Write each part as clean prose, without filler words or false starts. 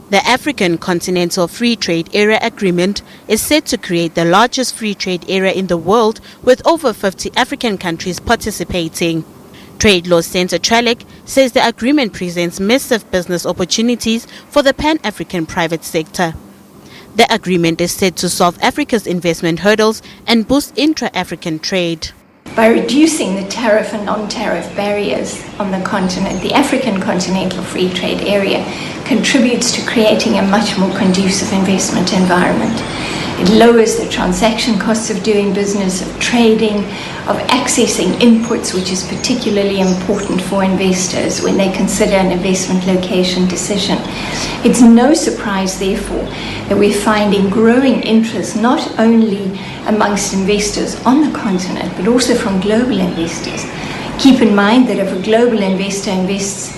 The African Continental Free Trade Area Agreement is set to create the largest free trade area in the world, with over 50 African countries participating. Trade Law Centre Tralac says the agreement presents massive business opportunities for the Pan-African private sector. The agreement is set to solve Africa's investment hurdles and boost intra-African trade. By reducing the tariff and non-tariff barriers on the continent, the African Continental Free Trade Area contributes to creating a much more conducive investment environment. It lowers the transaction costs of doing business, of trading, of accessing inputs, which is particularly important for investors when they consider an investment location decision. It's no surprise, therefore, that we're finding growing interest not only amongst investors on the continent, but also from global investors. Keep in mind that if a global investor invests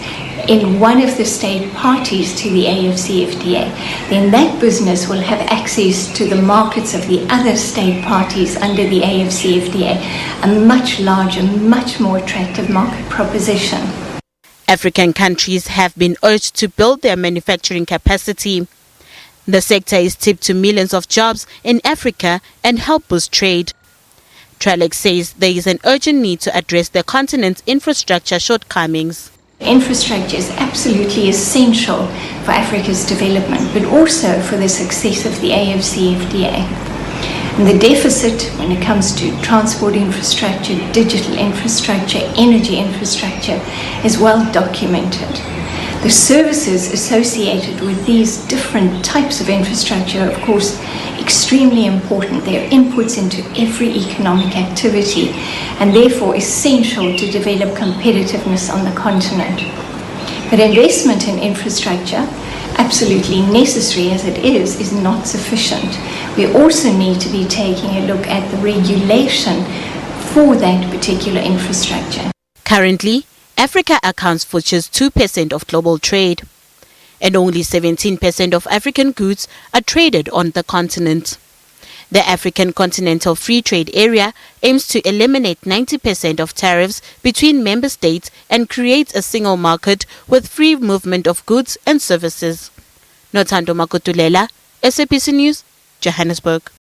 in one of the state parties to the AfCFTA, then that business will have access to the markets of the other state parties under the AfCFTA, a much larger, much more attractive market proposition. African countries have been urged to build their manufacturing capacity. The sector is tipped to millions of jobs in Africa and help boost trade. Tralac says there is an urgent need to address the continent's infrastructure shortcomings. Infrastructure is absolutely essential for Africa's development, but also for the success of the AfCFTA. And the deficit when it comes to transport infrastructure, digital infrastructure, energy infrastructure is well documented. The services associated with these different types of infrastructure are, of course, extremely important. They're inputs into every economic activity and therefore essential to develop competitiveness on the continent. But investment in infrastructure, absolutely necessary as it is not sufficient. We also need to be taking a look at the regulation for that particular infrastructure. Currently, Africa accounts for just 2% of global trade, and only 17% of African goods are traded on the continent. The African Continental Free Trade Area aims to eliminate 90% of tariffs between member states and create a single market with free movement of goods and services. Nothando Makotulela, SABC News, Johannesburg.